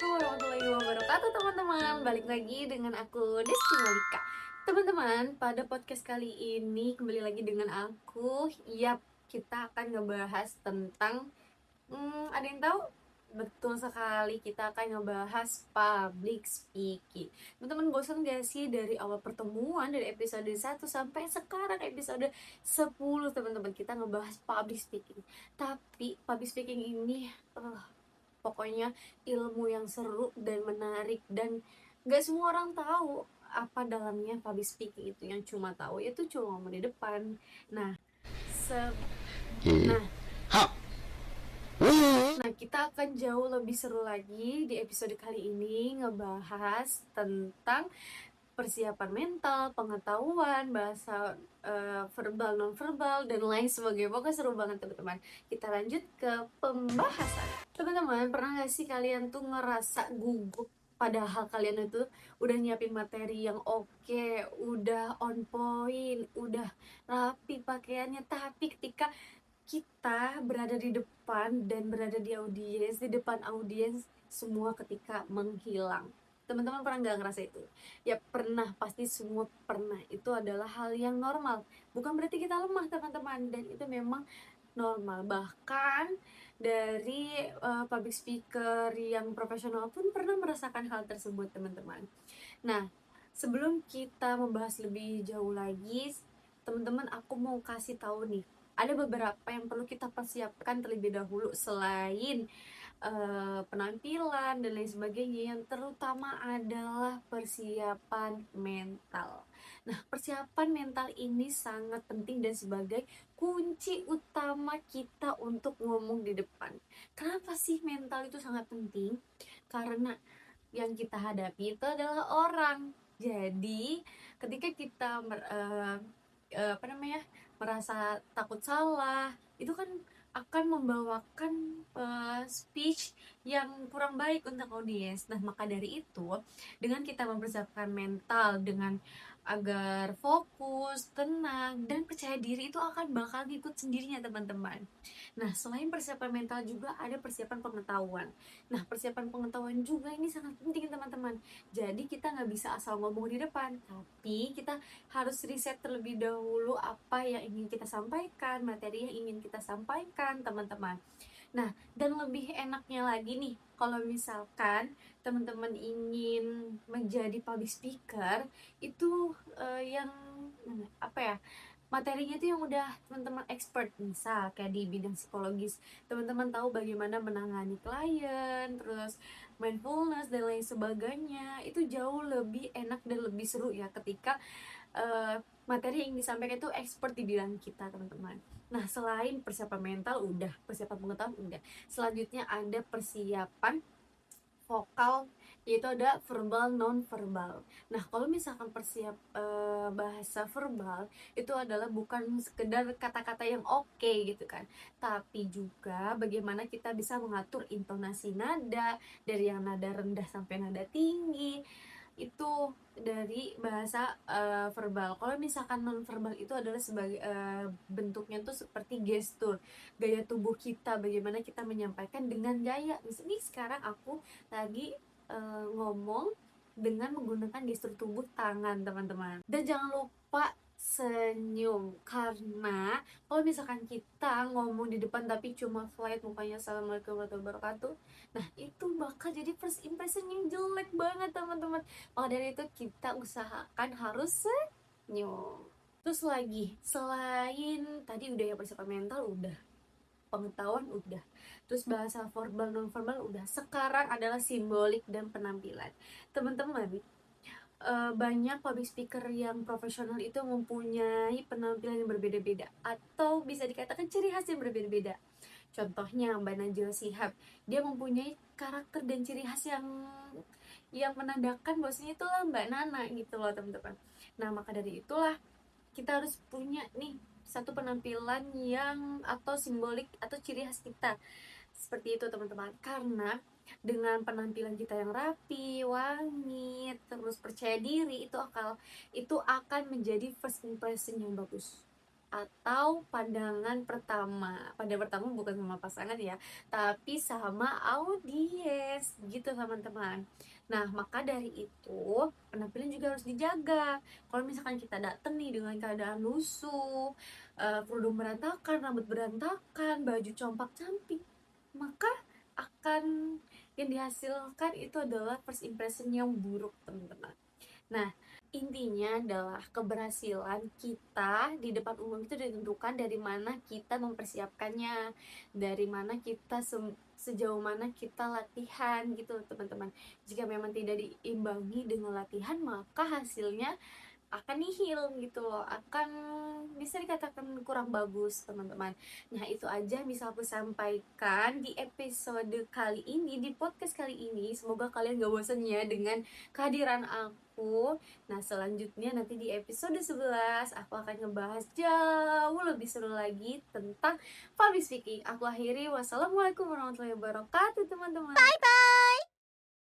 Assalamualaikum warahmatullahi wabarakatuh teman-teman. Balik lagi dengan aku Desti Malika. Teman-teman, pada podcast kali ini kembali lagi dengan aku. Yap, kita akan ngebahas tentang ada yang tahu? Betul sekali, kita akan ngebahas public speaking. Teman-teman bosan gak sih dari awal pertemuan dari episode 1 sampai sekarang episode 10 teman-teman kita ngebahas public speaking. Tapi public speaking ini pokoknya ilmu yang seru dan menarik, dan gak semua orang tahu apa dalamnya public speaking itu. Yang cuma tahu itu cuma ngomong di depan. Nah, se nah, nah kita akan jauh lebih seru lagi di episode kali ini ngebahas tentang persiapan mental, pengetahuan, bahasa verbal, non verbal, dan lain sebagainya. Pokoknya seru banget teman-teman. Kita lanjut ke pembahasan. Teman-teman, pernah gak sih kalian tuh ngerasa gugup padahal kalian itu udah nyiapin materi yang oke, udah on point, udah rapi pakaiannya, tapi ketika kita berada di depan dan berada di audiens, di depan audiens, semua ketika menghilang. Teman-teman pernah nggak ngerasa itu? Ya pernah, pasti semua pernah. Itu adalah hal yang normal. Bukan berarti kita lemah teman-teman, dan itu memang normal. Bahkan dari public speaker yang profesional pun pernah merasakan hal tersebut teman-teman. Nah, sebelum kita membahas lebih jauh lagi, teman-teman, aku mau kasih tahu nih, ada beberapa yang perlu kita persiapkan terlebih dahulu selain penampilan dan lain sebagainya. Yang terutama adalah persiapan mental. Nah, persiapan mental ini sangat penting dan sebagai kunci utama kita untuk ngomong di depan. Kenapa sih mental itu sangat penting? Karena yang kita hadapi itu adalah orang. Jadi ketika kita merasa takut salah, itu kan akan membawakan speech yang kurang baik untuk audiens. Nah, maka dari itu, dengan kita mempersiapkan mental dengan agar fokus, tenang, dan percaya diri, itu akan bakal ngikut sendirinya teman-teman. Nah, selain persiapan mental juga ada persiapan pengetahuan. Nah, persiapan pengetahuan juga ini sangat penting teman-teman. Jadi kita nggak bisa asal ngomong di depan, tapi kita harus riset terlebih dahulu apa yang ingin kita sampaikan, materi yang ingin kita sampaikan teman-teman. Nah, dan lebih enaknya lagi nih, kalau misalkan teman-teman ingin menjadi public speaker, itu yang apa ya, materinya itu yang udah teman-teman expert. Misal kayak di bidang psikologis, teman-teman tahu bagaimana menangani klien, terus mindfulness dan lain sebagainya. Itu jauh lebih enak dan lebih seru ya ketika materi yang disampaikan itu expert di bidang kita teman-teman. Nah, selain persiapan mental udah, persiapan pengetahuan udah, selanjutnya ada persiapan vokal, yaitu ada verbal, non verbal. Nah, kalau misalkan bahasa verbal itu adalah bukan sekedar kata-kata yang oke gitu kan, tapi juga bagaimana kita bisa mengatur intonasi nada dari yang nada rendah sampai nada tinggi. Itu dari bahasa verbal. Kalau misalkan non verbal itu adalah sebagai bentuknya tuh seperti gestur, gaya tubuh kita, bagaimana kita menyampaikan dengan gaya. Misalnya sekarang aku lagi ngomong dengan menggunakan gestur tubuh tangan teman-teman. Dan jangan lupa senyum, karena kalau misalkan kita ngomong di depan tapi cuma flat mukanya assalamualaikum warahmatullahi wabarakatuh, nah itu bakal jadi first impression yang jelek banget teman-teman. Maka dari itu kita usahakan harus senyum. Terus lagi, selain tadi udah ya persiapan mental udah, pengetahuan udah, terus bahasa verbal non verbal udah, sekarang adalah simbolik dan penampilan teman-teman. Banyak public speaker yang profesional itu mempunyai penampilan yang berbeda-beda, atau bisa dikatakan ciri khas yang berbeda-beda. Contohnya Mbak Najwa Shihab, dia mempunyai karakter dan ciri khas yang menandakan bahwasanya itulah Mbak Nana gitu loh teman-teman. Nah, maka dari itulah kita harus punya nih satu penampilan yang atau simbolik atau ciri khas kita seperti itu teman-teman. Karena dengan penampilan kita yang rapi, wangi, terus percaya diri, itu akan menjadi first impression yang bagus. atau pandangan pertama. Pandangan pertama bukan sama pasangan ya, tapi sama audiens gitu teman-teman. Nah, maka dari itu penampilan juga harus dijaga. Kalau misalkan kita datang nih dengan keadaan lusuh, kerudung berantakan, rambut berantakan, baju compak-camping, maka akan yang dihasilkan itu adalah first impression yang buruk teman-teman. Nah, intinya adalah keberhasilan kita di depan umum itu ditentukan dari mana kita mempersiapkannya, dari mana kita sejauh mana kita latihan gitu teman-teman. Jika memang tidak diimbangi dengan latihan, maka hasilnya akan nihil gitu loh, akan bisa dikatakan kurang bagus teman-teman. Nah, itu aja bisa aku sampaikan di episode kali ini, di podcast kali ini. Semoga kalian gak bosan ya dengan kehadiran aku. Nah, selanjutnya nanti di episode 11 aku akan ngebahas jauh lebih seru lagi tentang public speaking. Aku akhiri, wassalamualaikum warahmatullahi wabarakatuh teman-teman.